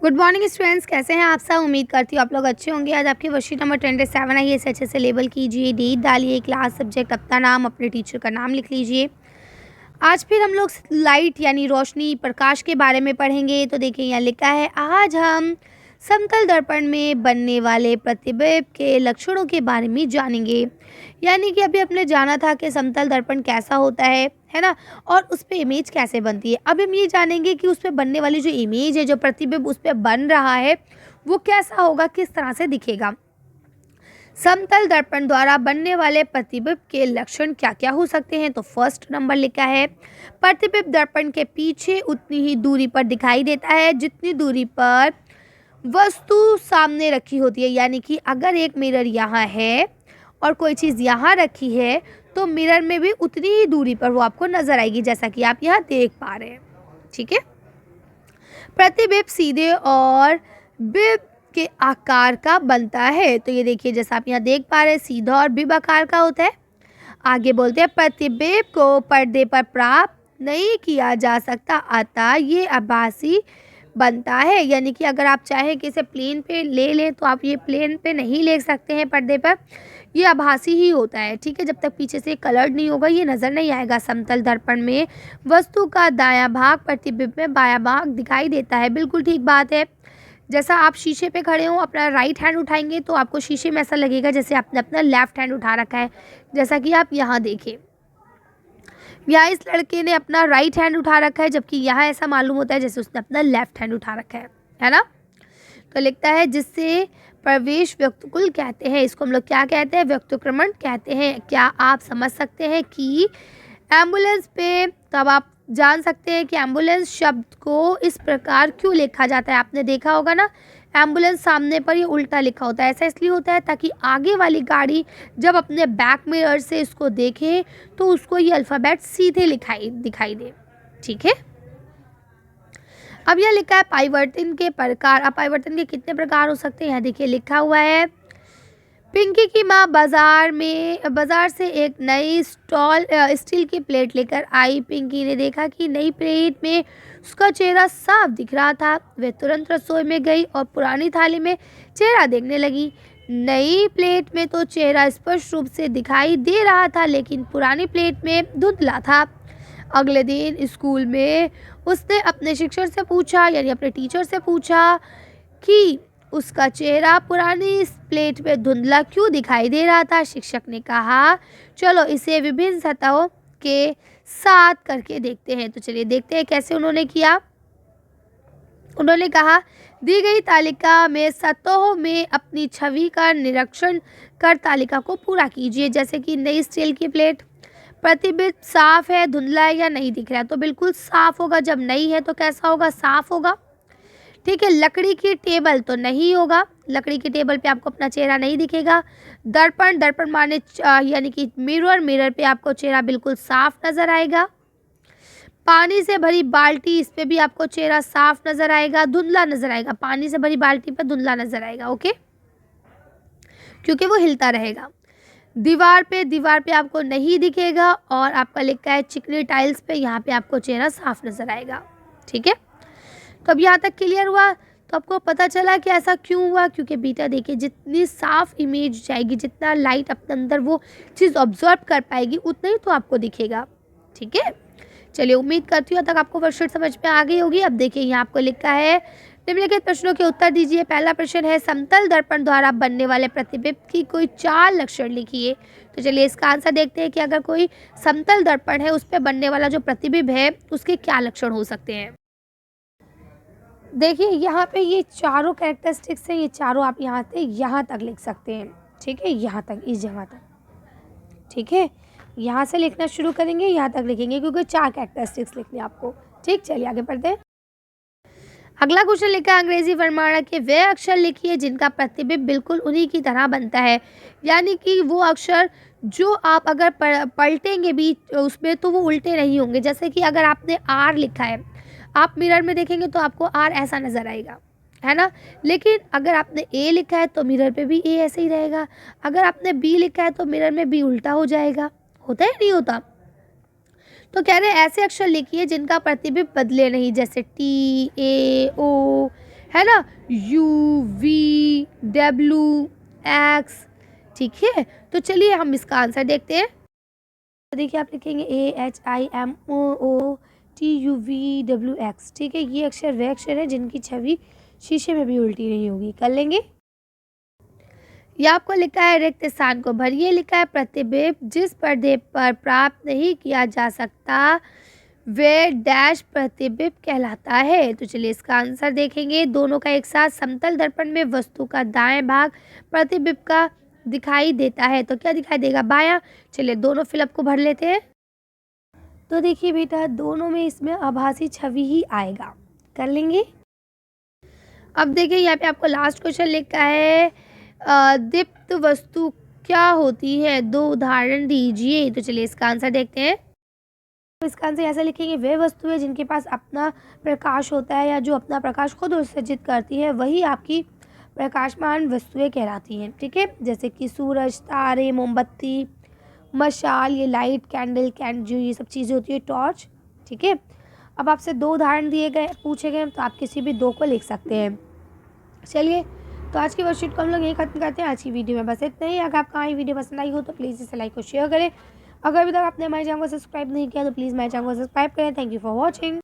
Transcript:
Good morning students, कैसे हैं आप सब। उम्मीद करती हूँ आप लोग अच्छे होंगे। आज आपकी वर्कशीट नंबर 27 आई है। इसे अच्छे से लेबल कीजिए, डेट डालिए, क्लास, सब्जेक्ट, अपना नाम, अपने टीचर का नाम लिख लीजिए। आज फिर हम लोग लाइट यानी रोशनी, प्रकाश के बारे में पढ़ेंगे। तो देखिए यहाँ लिखा है, आज हम समतल दर्पण में बनने वाले प्रतिबिंब के लक्षणों के बारे में जानेंगे। यानी कि अभी हमने जाना था कि समतल दर्पण कैसा होता है ना, और उस पे इमेज कैसे बनती है। अब हम ये जानेंगे कि उस पे बनने वाली जो इमेज है, जो प्रतिबिंब उस पे बन रहा है, वो कैसा होगा, किस तरह से दिखेगा। समतल दर्पण द्वारा बनने वाले प्रतिबिंब के लक्षण क्या क्या हो सकते हैं। तो फर्स्ट नंबर लिखा है, प्रतिबिंब दर्पण के पीछे उतनी ही दूरी पर दिखाई देता है जितनी दूरी पर वस्तु सामने रखी होती है। यानी कि अगर एक मिरर यहाँ है और कोई चीज़ यहाँ रखी है तो मिरर में भी उतनी ही दूरी पर वो आपको नजर आएगी, जैसा कि आप यहाँ देख पा रहे हैं। ठीक है। प्रतिबिंब सीधे और बिंब के आकार का बनता है। तो ये देखिए, जैसा आप यहाँ देख पा रहे हैं, सीधा और बिंब आकार का होता है। आगे बोलते हैं, प्रतिबिंब को पर्दे पर प्राप्त नहीं किया जा सकता, अतः ये आभासी बनता है। यानी कि अगर आप चाहें कि इसे प्लेन पे ले लें तो आप ये प्लेन पे नहीं ले सकते हैं पर्दे पर, ये आभासी ही होता है। ठीक है, जब तक पीछे से कलर्ड नहीं होगा ये नज़र नहीं आएगा। समतल दर्पण में वस्तु का दायां भाग प्रतिबिंब में बायां भाग दिखाई देता है। बिल्कुल ठीक बात है। जैसा आप शीशे पे खड़े हो, अपना राइट हैंड उठाएंगे तो आपको शीशे में ऐसा लगेगा जैसे आपने अपना लेफ्ट हैंड उठा रखा है, जैसा कि आप यहाँ देखें। यहाँ इस लड़के ने अपना राइट हैंड उठा रखा है, जबकि यहाँ ऐसा मालूम होता है जैसे उसने अपना लेफ्ट हैंड उठा रखा है ना। तो लिखता है, जिससे प्रवेश व्यक्तिकुल कहते हैं। इसको हम लोग क्या कहते हैं, व्यक्तिक्रमण कहते हैं। क्या आप समझ सकते हैं कि एम्बुलेंस पे, तब आप जान सकते हैं कि एम्बुलेंस शब्द को इस प्रकार क्यों लिखा जाता है। आपने देखा होगा ना, एम्बुलेंस सामने पर ये उल्टा लिखा होता है। ऐसा इसलिए होता है ताकि आगे वाली गाड़ी जब अपने बैक मिरर से इसको देखे तो उसको ये अल्फ़ाबेट सीधे दिखाई दे। ठीक है। अब यह लिखा है, परिवर्तन के प्रकार। अब परिवर्तन के कितने प्रकार हो सकते हैं, यहाँ देखिए लिखा हुआ है। पिंकी की माँ बाजार से एक नई स्टील की प्लेट लेकर आई। पिंकी ने देखा कि नई प्लेट में उसका चेहरा साफ दिख रहा था। वह तुरंत रसोई में गई और पुरानी थाली में चेहरा देखने लगी। नई प्लेट में तो चेहरा स्पष्ट रूप से दिखाई दे रहा था, लेकिन पुरानी प्लेट में धुंधला था। अगले दिन स्कूल में उसने अपने शिक्षक से पूछा, यानी अपने टीचर से पूछा कि उसका चेहरा पुरानी प्लेट में धुंधला क्यों दिखाई दे रहा था। शिक्षक ने कहा, चलो इसे विभिन्न सतहों के साथ करके देखते हैं। तो चलिए देखते हैं कैसे उन्होंने किया। उन्होंने कहा, दी गई तालिका में सतहों में अपनी छवि का निरीक्षण कर तालिका को पूरा कीजिए। जैसे कि नई स्टील की प्लेट, प्रतिबिंब साफ है, धुंधला है या नहीं दिख रहा है। तो बिल्कुल साफ होगा। जब नहीं है तो कैसा होगा, साफ होगा। ठीक है। लकड़ी की टेबल तो नहीं होगा, लकड़ी की टेबल पे आपको अपना चेहरा नहीं दिखेगा। दर्पण माने यानी कि मिरर पे आपको चेहरा बिल्कुल साफ नजर आएगा। पानी से भरी बाल्टी, इस पे भी आपको चेहरा साफ नजर आएगा, धुंधला नजर आएगा। पानी से भरी बाल्टी पे धुंधला नजर आएगा, ओके, क्योंकि वो हिलता रहेगा। दीवार पे आपको नहीं दिखेगा। और आपका लिखा है चिकनी टाइल्स पे, यहाँ पे आपको चेहरा साफ नजर आएगा। ठीक है। तो अब यहाँ तक क्लियर हुआ। तो आपको पता चला कि ऐसा क्यों हुआ, क्योंकि बेटा देखिए, जितनी साफ इमेज जाएगी, जितना लाइट अपने अंदर वो चीज़ ऑब्जर्व कर पाएगी, उतना ही तो आपको दिखेगा। ठीक है। चलिए, उम्मीद करती हूँ तक आपको वर्कशीट समझ में आ गई होगी। अब देखिए यहाँ आपको लिखा है, निम्नलिखित प्रश्नों के उत्तर दीजिए। पहला प्रश्न है, समतल दर्पण द्वारा बनने वाले प्रतिबिंब की कोई 4 लक्षण लिखिए। तो चलिए इसका आंसर देखते हैं कि अगर कोई समतल दर्पण है, उस पर बनने वाला जो प्रतिबिंब है उसके क्या लक्षण हो सकते हैं। देखिए यहाँ पे ये चारों कैरेक्टरिस्टिक्स हैं, ये चारों आप यहाँ से यहाँ तक लिख सकते हैं। ठीक है, यहाँ तक, इस जगह तक। ठीक है, यहाँ से लिखना शुरू करेंगे, यहाँ तक लिखेंगे, क्योंकि 4 कैरेक्टरिस्टिक्स लिखने आपको। ठीक, चलिए आगे पढ़ते हैं। अगला क्वेश्चन लिखा है, अंग्रेजी वर्णमाला के वे अक्षर लिखिए जिनका प्रतिबिंब बिल्कुल उन्हीं की तरह बनता है। यानी कि वो अक्षर जो आप अगर पलटेंगे भी उसमें तो वो उल्टे नहीं होंगे। जैसे कि अगर आपने आर लिखा है, आप मिरर में देखेंगे तो आपको आर ऐसा नज़र आएगा, है ना। लेकिन अगर आपने ए लिखा है तो मिरर पे भी ए ऐसे ही रहेगा। अगर आपने बी लिखा है तो मिरर में बी उल्टा हो जाएगा। होता है नहीं होता। तो कह रहे हैं ऐसे अक्षर लिखिए जिनका प्रतिबिंब बदले नहीं, जैसे टी, ए, ओ, है ना, UVWX, ठीक है। तो चलिए हम इसका आंसर देखते हैं। तो देखिए आप लिखेंगे AHIMOOTUVWX, ठीक है। ये अक्षर वे अक्षर है जिनकी छवि शीशे में भी उल्टी नहीं होगी। कर लेंगे। यह आपको लिखा है रिक्त स्थान को भरिए, लिखा है प्रतिबिंब जिस पर्दे पर प्राप्त नहीं किया जा सकता वे डैश प्रतिबिंब कहलाता है। तो चलिए इसका आंसर देखेंगे। दोनों का एक साथ समतल दर्पण में वस्तु का दाएं भाग प्रतिबिंब का दिखाई देता है, तो क्या दिखाई देगा? बायां। चलिए दोनों फिलअप को भर लेते हैं। तो देखिए बेटा, दोनों में इसमें आभासी छवि ही आएगा। कर लेंगे। अब देखिए यहाँ पे आपको लास्ट क्वेश्चन लिखा है दीप्त वस्तु क्या होती है, 2 उदाहरण दीजिए। तो चलिए इसका आंसर देखते हैं। तो इसका आंसर ऐसा लिखेंगे, वे वस्तु है जिनके पास अपना प्रकाश होता है या जो अपना प्रकाश खुद उत्सर्जित करती है वही आपकी प्रकाशमान वस्तुएं कहलाती हैं, ठीक है। जैसे कि सूरज, तारे, मोमबत्ती, मशाल, ये लाइट, कैंडल, जो ये सब चीज़ें होती है, टॉर्च, ठीक है। अब आपसे 2 उदाहरण दिए गए पूछे गए, तो आप किसी भी 2 को लिख सकते हैं। चलिए तो आज की वर्कशीट को हम लोग यहीं खत्म करते हैं। आज की वीडियो में बस इतना ही। अगर आपको हमारी वीडियो पसंद आई हो तो प्लीज़ इसे लाइक और शेयर करें। अगर अभी तक आपने हमारे चैनल को सब्सक्राइब नहीं किया तो प्लीज़ हमारे चैनल को सब्सक्राइब करें। Thank you for watching.